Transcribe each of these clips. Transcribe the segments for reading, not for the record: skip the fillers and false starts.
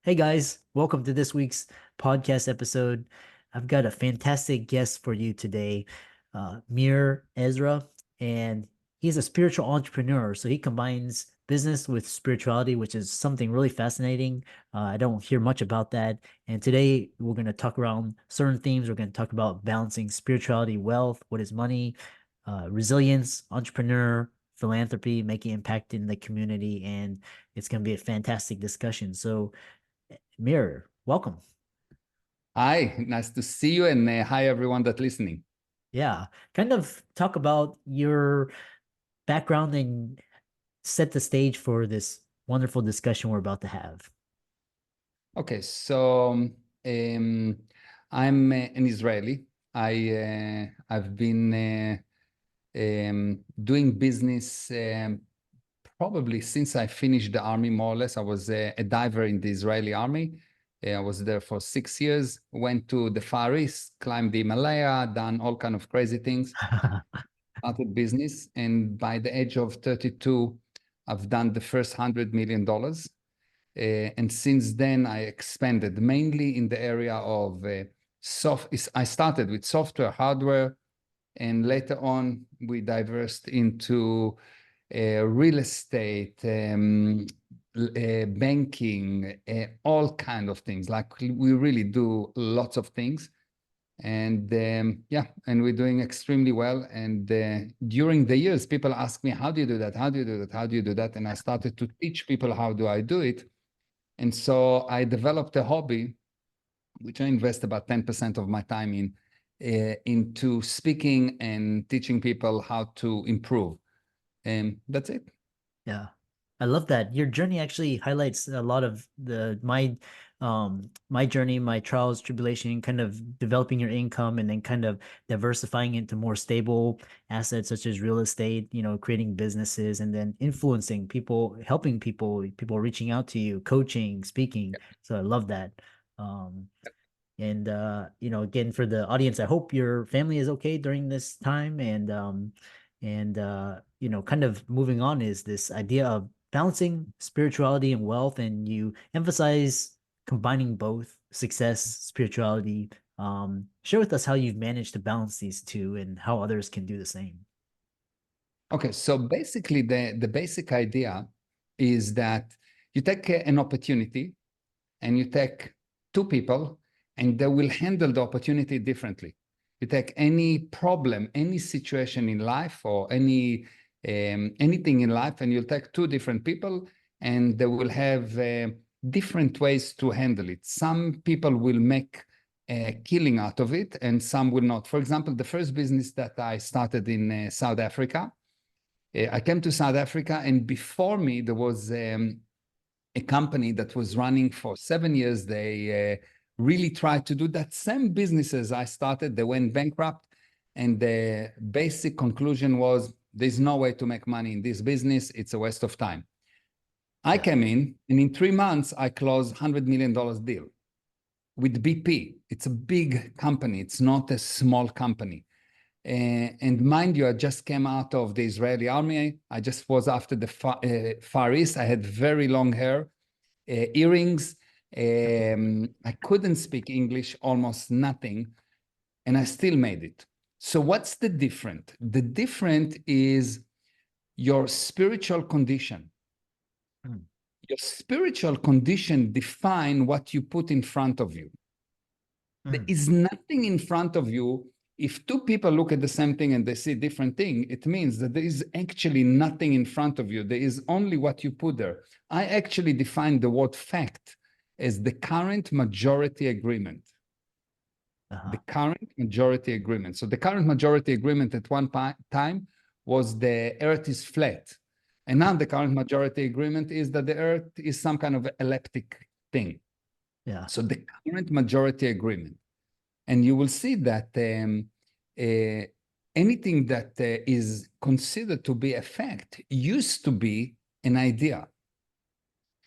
Hey guys, welcome to this week's podcast episode. I've got a fantastic guest for you today, Meir Ezra, and he's a spiritual entrepreneur. So he combines business with spirituality, which is something really fascinating. I don't hear much about that. And today we're going to talk around certain themes. We're going to talk about balancing spirituality, wealth, what is money, resilience, entrepreneur, philanthropy, making impact in the community, and it's going to be a fantastic discussion. So Meir, welcome. Hi, nice to see you, and hi everyone that's listening. Yeah, kind of talk about your background and set the stage for this wonderful discussion we're about to have. Okay, so I'm an Israeli. I've been doing business probably since I finished the army, more or less. I was a diver in the Israeli army. I was there for 6 years. Went to the Far East, climbed the Himalaya, done all kind of crazy things. Started business, and by the age of 32, I've done the first $100 million. And since then, I expanded mainly in the area of I started with software, hardware, and later on, we diversed into real estate, banking, all kind of things. Like we really do lots of things. And yeah, and we're doing extremely well. And during the years, people ask me, how do you do that? How do you do that? How do you do that? And I started to teach people how do I do it. And so I developed a hobby, which I invest about 10% of my time into speaking and teaching people how to improve. And that's it. Yeah. I love that. Your journey actually highlights a lot of my journey, my trials, tribulation, kind of developing your income and then kind of diversifying into more stable assets such as real estate, creating businesses and then influencing people, helping people reaching out to you, coaching, speaking. So I love that. Um and again for the audience, I hope your family is okay during this time and kind of moving on is this idea of balancing spirituality and wealth, and you emphasize combining both success, spirituality. Share with us how you've managed to balance these two and how others can do the same. Okay, so basically the basic idea is that you take an opportunity and you take two people and they will handle the opportunity differently. You take any problem, any situation in life or anything in life, and you'll take two different people and they will have different ways to handle it. Some people will make a killing out of it and some will not. For example, the first business that I started in South Africa, I came to South Africa, and before me, there was a company that was running for 7 years. They really tried to do that same business as I started. They went bankrupt. And the basic conclusion was there's no way to make money in this business. It's a waste of time. I came in, and in 3 months, I closed $100 million deal with BP. It's a big company. It's not a small company. And mind you, I just came out of the Israeli army. I just was after the Far East. I had very long hair, earrings. I couldn't speak English, almost nothing, and I still made it. So what's the difference? The difference is your spiritual condition. Mm. Your spiritual condition define what you put in front of you. There Mm. is nothing in front of you. If two people look at the same thing and they see different thing, it means that there is actually nothing in front of you. There is only what you put there. I actually define the word fact as the current majority agreement. Uh-huh. The current majority agreement. So the current majority agreement at one time was the earth is flat. And now the current majority agreement is that the earth is some kind of elliptic thing. Yeah. So the current majority agreement. And you will see that anything that is considered to be a fact used to be an idea.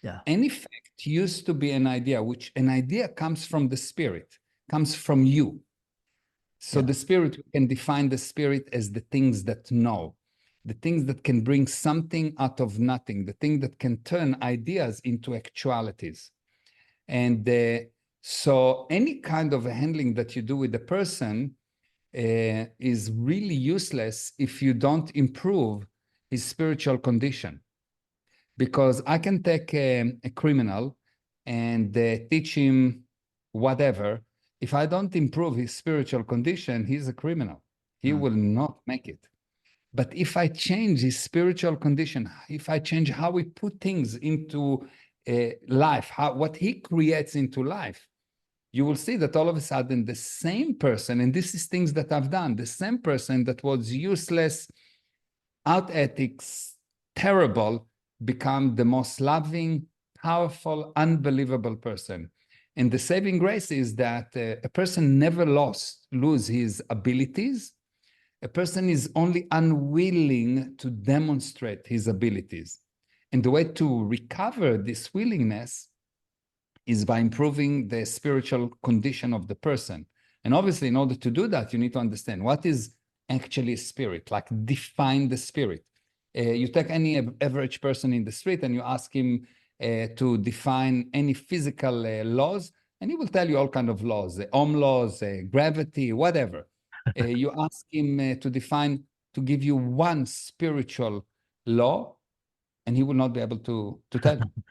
Yeah. Any fact used to be an idea, which an idea comes from the spirit, comes from you. So Yeah. the spirit, we can define the spirit as the things that know, the things that can bring something out of nothing, the thing that can turn ideas into actualities. And so any kind of handling that you do with the person is really useless if you don't improve his spiritual condition. Because I can take a criminal and teach him whatever. If I don't improve his spiritual condition, he's a criminal. He will not make it. But if I change his spiritual condition, if I change how we put things into life, what he creates into life, you will see that all of a sudden the same person, and this is things that I've done, the same person that was useless, out ethics, terrible, become the most loving, powerful, unbelievable person. And the saving grace is that a person never lose his abilities. A person is only unwilling to demonstrate his abilities. And the way to recover this willingness is by improving the spiritual condition of the person. And obviously, in order to do that, you need to understand what is actually spirit, like define the spirit. You take any average person in the street and you ask him to define any physical laws, and he will tell you all kinds of laws, Ohm laws, gravity, whatever. You ask him to give you one spiritual law, and he will not be able to tell you.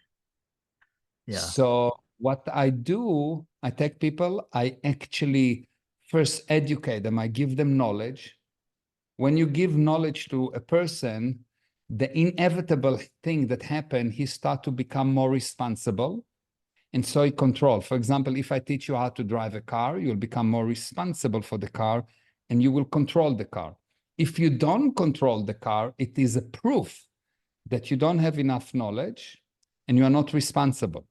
Yeah. So what I do, I take people, I actually first educate them, I give them knowledge. When you give knowledge to a person, the inevitable thing that happens, he starts to become more responsible. And so he control. For example, if I teach you how to drive a car, you'll become more responsible for the car and you will control the car. If you don't control the car, it is a proof that you don't have enough knowledge and you are not responsible.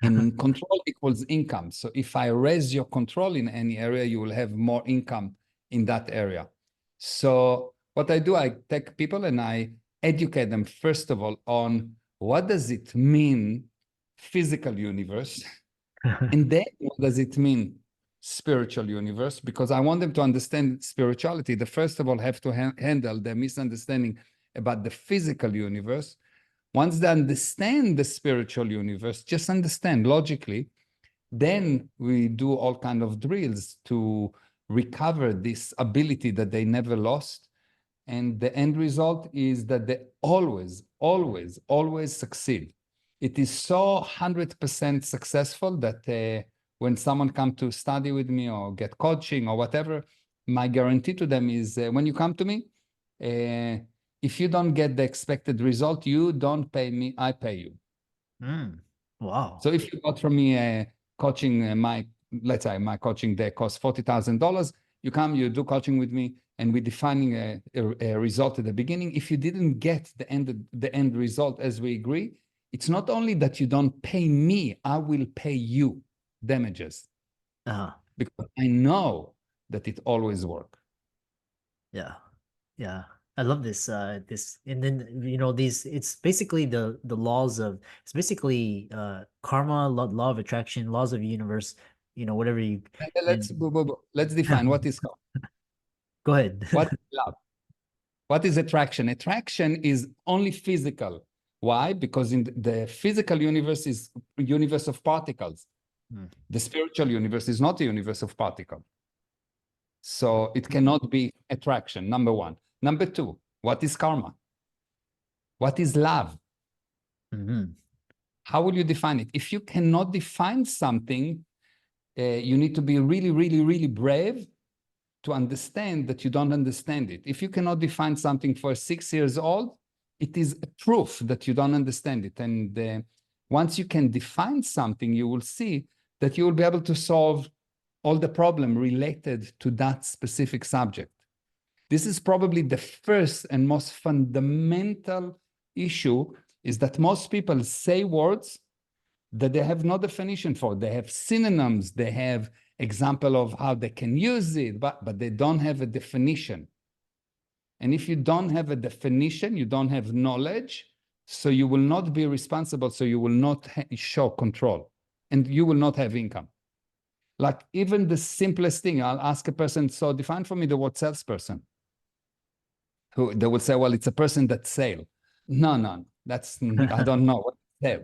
And control equals income. So if I raise your control in any area, you will have more income in that area. So what I do, I take people and I educate them, first of all, on what does it mean, physical universe, and then what does it mean, spiritual universe? Because I want them to understand spirituality. They first of all have to handle the misunderstanding about the physical universe. Once they understand the spiritual universe, just understand logically, then we do all kinds of drills to recover this ability that they never lost. And the end result is that they always, always, always succeed. It is so 100% successful that when someone comes to study with me or get coaching or whatever, my guarantee to them is when you come to me, if you don't get the expected result, you don't pay me, I pay you. Wow. So if you got from me coaching, let's say my coaching day costs $40,000, you come, you do coaching with me, and we're defining a result at the beginning. If you didn't get the end result as we agree, it's not only that you don't pay me, I will pay you damages. Because I know that it always works. Yeah. Yeah. I love this and then these, it's basically the laws of, it's basically karma, law of attraction, laws of the universe, whatever you Let's define what is karma. Go ahead. What is love? What is attraction? Attraction is only physical. Why? Because in the physical universe is a universe of particles. The spiritual universe is not a universe of particles. So it cannot be attraction, number one. Number two, what is karma? What is love? How will you define it? If you cannot define something, you need to be really, really, really brave to understand that you don't understand it. If you cannot define something for 6 years old, it is a proof that you don't understand it. And once you can define something, you will see that you will be able to solve all the problem related to that specific subject. This is probably the first and most fundamental issue, is that most people say words that they have no definition for. They have synonyms, they have example of how they can use it, but they don't have a definition. And if you don't have a definition, you don't have knowledge, so you will not be responsible, so you will not show control, and you will not have income. Like even the simplest thing, I'll ask a person, so define for me the word salesperson. Who they will say, well, it's a person that sell. No, that's, I don't know what sell.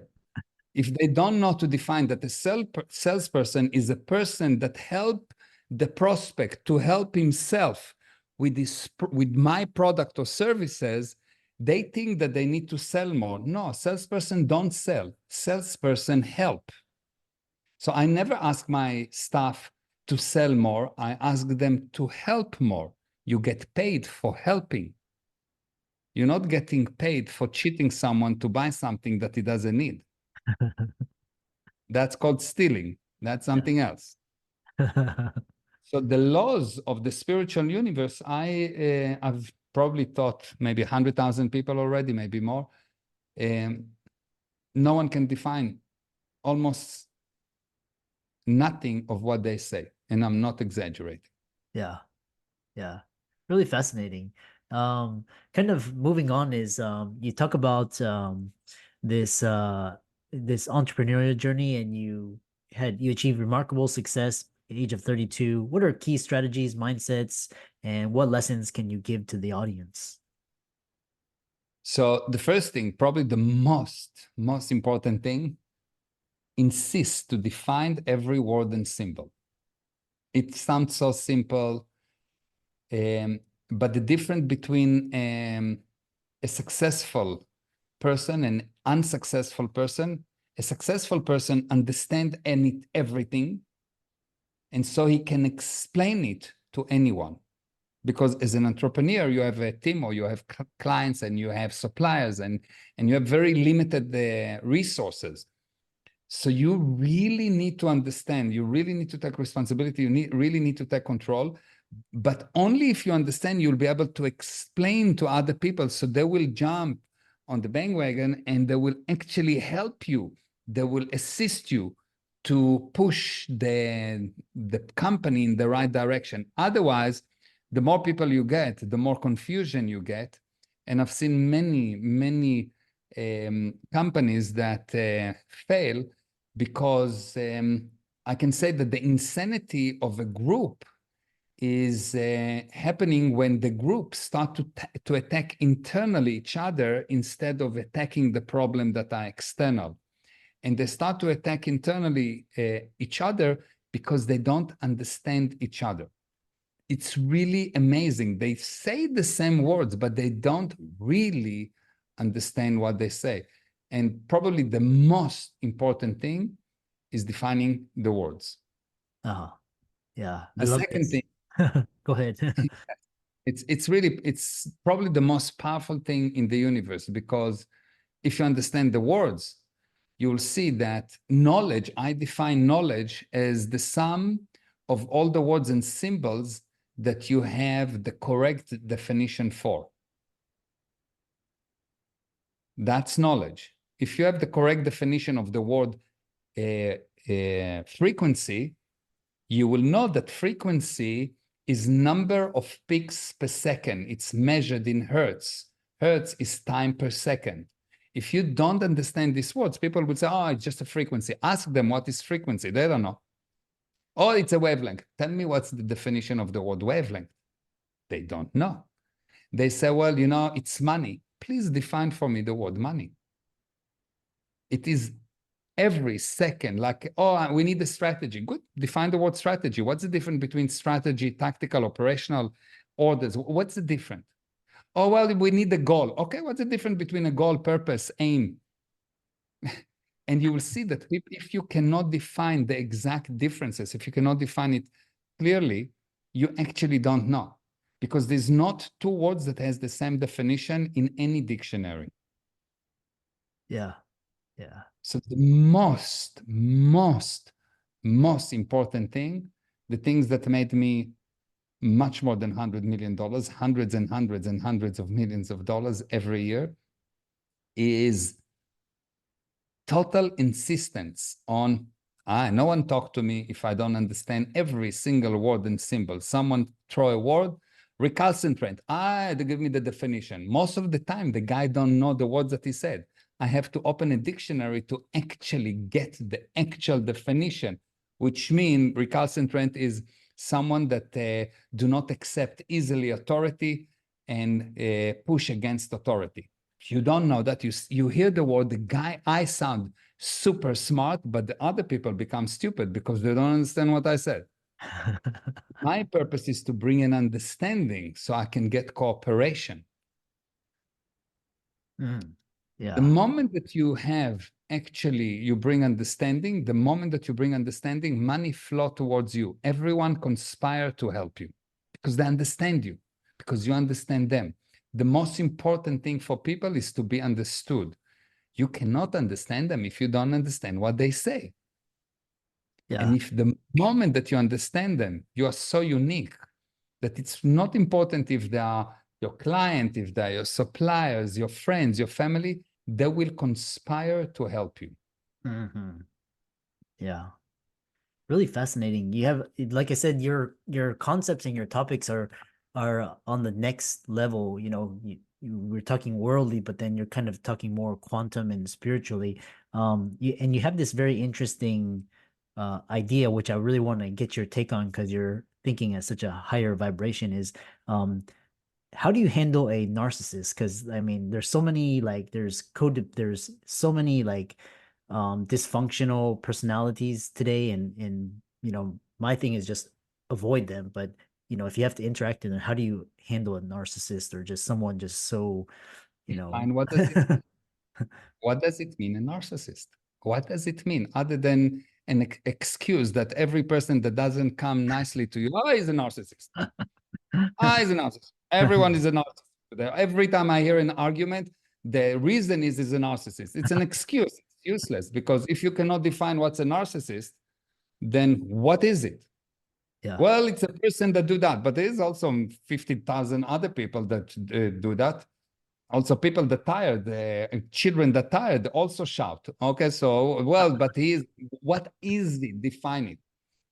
If they don't know to define that a salesperson is a person that help the prospect to help himself with my product or services, they think that they need to sell more. No, salesperson don't sell. Salesperson help. So I never ask my staff to sell more. I ask them to help more. You get paid for helping. You're not getting paid for cheating someone to buy something that he doesn't need. That's called stealing. That's something else. So the laws of the spiritual universe, I've probably taught maybe 100,000 people already, maybe more. No one can define almost nothing of what they say. And I'm not exaggerating. Yeah. Yeah. Really fascinating. Kind of moving on is you talk about this this entrepreneurial journey, and you achieved remarkable success at the age of 32. What are key strategies, mindsets, and what lessons can you give to the audience? So the first thing, probably the most important thing, insist to define every word and symbol. It sounds so simple, but the difference between a successful person and unsuccessful person, a successful person understands everything, and so he can explain it to anyone. Because as an entrepreneur, you have a team, or you have clients, and you have suppliers, and you have very limited resources. So you really need to understand, you really need to take responsibility, you really need to take control. But only if you understand, you'll be able to explain to other people, so they will jump on the bandwagon and they will actually help you. They will assist you to push the company in the right direction. Otherwise, the more people you get, the more confusion you get. And I've seen many companies that fail because I can say that the insanity of a group is happening when the groups start to attack internally each other instead of attacking the problem that are external. And they start to attack internally each other because they don't understand each other. It's really amazing. They say the same words, but they don't really understand what they say. And probably the most important thing is defining the words. Oh, yeah. I The love second this. thing, Go ahead. it's probably the most powerful thing in the universe, because if you understand the words, you'll see that knowledge, I define knowledge as the sum of all the words and symbols that you have the correct definition for. That's knowledge. If you have the correct definition of the word frequency, you will know that frequency is number of peaks per second. It's measured in hertz. Hertz is time per second. If you don't understand these words, people will say, oh, it's just a frequency. Ask them what is frequency. They don't know. Oh, it's a wavelength. Tell me what's the definition of the word wavelength. They don't know. They say, well, you know, it's money. Please define for me the word money. It is every second, like, oh, we need a strategy. Good, define the word strategy. What's the difference between strategy, tactical, operational orders? What's the difference? Oh, well, we need a goal. Okay, what's the difference between a goal, purpose, aim? And you will see that if you cannot define the exact differences, if you cannot define it clearly, you actually don't know. Because there's not two words that has the same definition in any dictionary. Yeah. Yeah. So the most important thing, the things that made me much more than $100 million, hundreds and hundreds and hundreds of millions of dollars every year, is total insistence on, no one talk to me if I don't understand every single word and symbol. Someone throw a word, recalcitrant, they give me the definition. Most of the time, the guy don't know the words that he said. I have to open a dictionary to actually get the actual definition, which means recalcitrant is someone that do not accept easily authority and push against authority. If you don't know that, you hear the word, the guy, I sound super smart, but the other people become stupid because they don't understand what I said. My purpose is to bring an understanding so I can get cooperation. Mm. The Yeah. moment that you have you bring understanding, the moment that you bring understanding, money flow towards you. Everyone conspire to help you because they understand you, because you understand them. The most important thing for people is to be understood. You cannot understand them if you don't understand what they say. And Yeah. if the moment that you understand them, you are so unique that it's not important if they are your client, if they're your suppliers, your friends, your family, they will conspire to help you. Hmm. Yeah. Really fascinating. You have, like I said, your concepts and your topics are on the next level. We're talking worldly, but then you're kind of talking more quantum and spiritually. And you have this very interesting idea, which I really want to get your take on because you're thinking at such a higher vibration. Is how do you handle a narcissist? Because I mean, there's so many like there's so many like dysfunctional personalities today, and my thing is just avoid them. But if you have to interact with them, how do you handle a narcissist or just someone just so you know And what does it mean? What does it mean, a narcissist? What does it mean other than an excuse that every person that doesn't come nicely to you, oh, he's a narcissist. Ah, he's a narcissist. Everyone is a narcissist. Every time I hear an argument, the reason is he's a narcissist. It's an excuse. It's useless because if you cannot define what's a narcissist, then what is it? Yeah. Well, it's a person that do that, but there is also 50,000 other people that do that. Also, people that tired, children that tired also shout. Okay, so well, but what is it? Define it.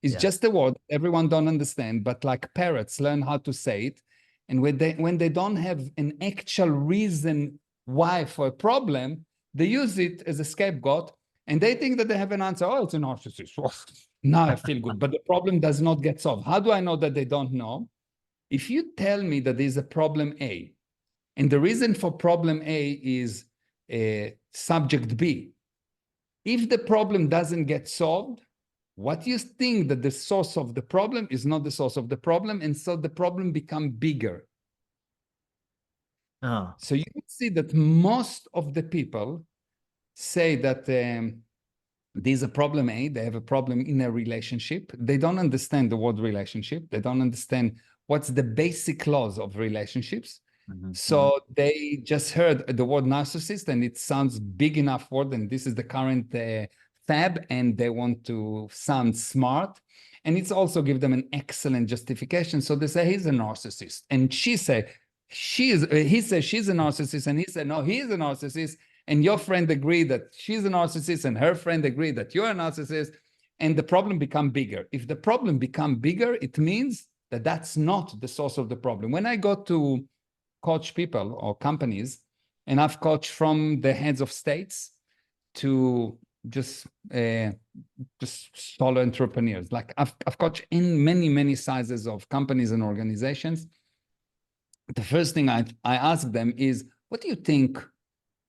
It's Yeah. just a word everyone don't understand, but like parrots learn how to say it. And when they don't have an actual reason why for a problem, they use it as a scapegoat and they think that they have an answer. Oh, it's a narcissist. Now I feel good. But the problem does not get solved. How do I know that they don't know? If you tell me that there's a problem A, and the reason for problem A is subject B, if the problem doesn't get solved, what you think that the source of the problem is not the source of the problem, and so the problem become bigger. Oh. So you can see that most of the people say that there's a problem A, they have a problem in a relationship. They don't understand the word relationship. They don't understand what's the basic laws of relationships. So they just heard the word narcissist and it sounds big enough word, and this is the current fab, and they want to sound smart. And it's also give them an excellent justification. So they say he's a narcissist, and he says she's a narcissist, and he said no, he's a narcissist. And your friend agreed that she's a narcissist, and her friend agreed that you're a narcissist, and the problem become bigger. If the problem become bigger, it means that that's not the source of the problem. When I go to coach people or companies, and I've coached from the heads of states to just solo entrepreneurs. Like I've coached in many sizes of companies and organizations. The first thing I ask them is, what do you think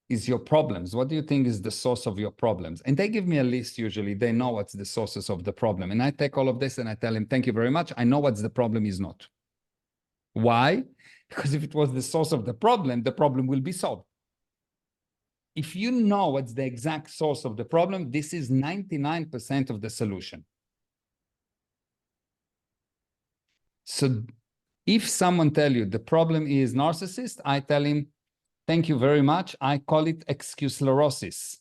is your problems? What do you think is the source of your problems? And they give me a list. Usually they know what's the sources of the problem. And I take all of this and I tell them, thank you very much. I know what's the problem is not. Why? Because if it was the source of the problem will be solved. If you know what's the exact source of the problem, this is 99% of the solution. So if someone tell you the problem is narcissist, I tell him, thank you very much. I call it excuse sclerosis.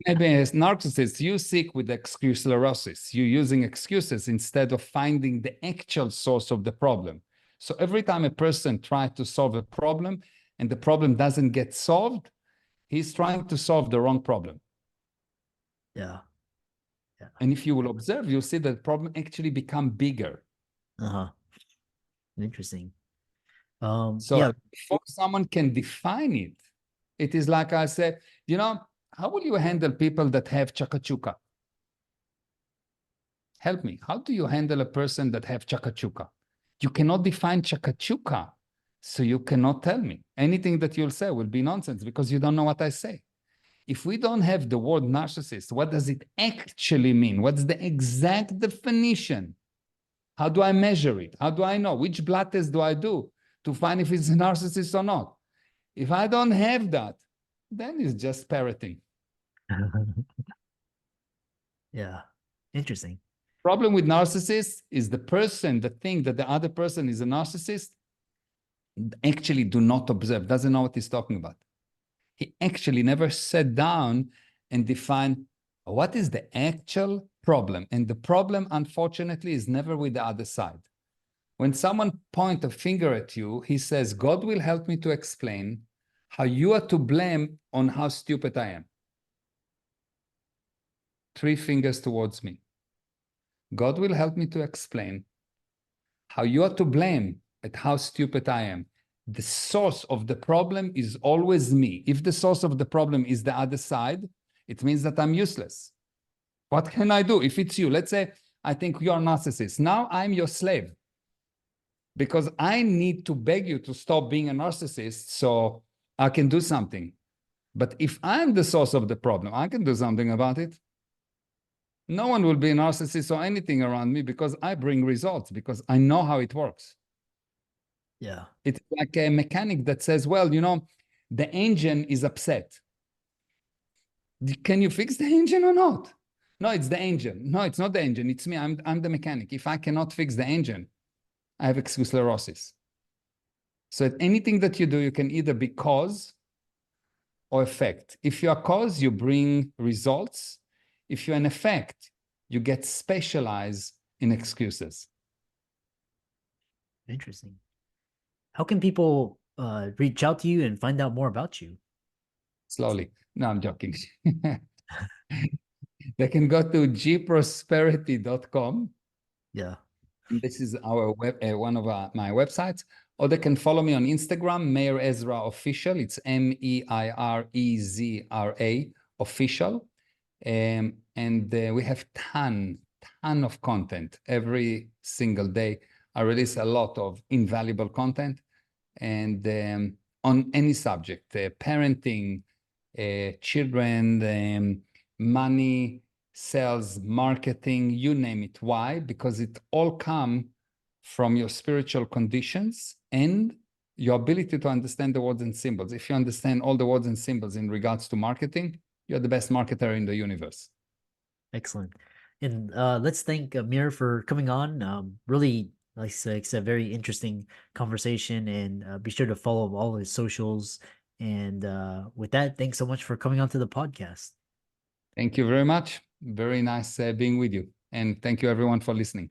Maybe as narcissists, you seek with excuse sclerosis. You're using excuses instead of finding the actual source of the problem. So every time a person tries to solve a problem and the problem doesn't get solved, he's trying to solve the wrong problem. Yeah. Yeah. And if you will observe, you'll see that the problem actually become bigger. Uh-huh. Interesting. So Yeah. before someone can define it, it is like I said, how will you handle people that have chakachuka? Help me. How do you handle a person that have chakachuka? You cannot define chakachuka, so you cannot tell me. Anything that you'll say will be nonsense because you don't know what I say. If we don't have the word narcissist, what does it actually mean? What's the exact definition? How do I measure it? How do I know? Which blood test do I do to find if it's a narcissist or not? If I don't have that, then it's just parroting. Yeah. Interesting. Problem with narcissists is the person that think that the other person is a narcissist actually do not observe, doesn't know what he's talking about. He actually never sat down and defined what is the actual problem. And the problem, unfortunately, is never with the other side. When someone points a finger at you, he says, God will help me to explain how you are to blame on how stupid I am. 3 fingers towards me. God will help me to explain how you are to blame at how stupid I am. The source of the problem is always me. If the source of the problem is the other side, it means that I'm useless. What can I do? If it's you, let's say I think you're a narcissist. Now I'm your slave because I need to beg you to stop being a narcissist so I can do something. But if I'm the source of the problem, I can do something about it. No one will be a narcissist or anything around me because I bring results, because I know how it works. Yeah. It's like a mechanic that says, well, you know, the engine is upset. Can you fix the engine or not? No, it's the engine. No, it's not the engine. It's me. I'm the mechanic. If I cannot fix the engine, I have sclerosis. So anything that you do, you can either be cause or effect. If you are cause, you bring results. If you're an effect, you get specialized in excuses. Interesting. How can people reach out to you and find out more about you? Slowly. No, I'm joking. They can go to gprosperity.com. Yeah. And this is our one of my websites. Or they can follow me on Instagram, Meir Ezra Official. It's MEIREZRA Official. And we have ton of content every single day. I release a lot of invaluable content, and on any subject, parenting, children, money, sales, marketing, you name it. Why? Because it all come from your spiritual conditions and your ability to understand the words and symbols. If you understand all the words and symbols in regards to marketing, you're the best marketer in the universe. Excellent. And let's thank Amir for coming on. Really, like I said, very interesting conversation. And be sure to follow all his socials. And with that, thanks so much for coming on to the podcast. Thank you very much. Very nice being with you. And thank you everyone for listening.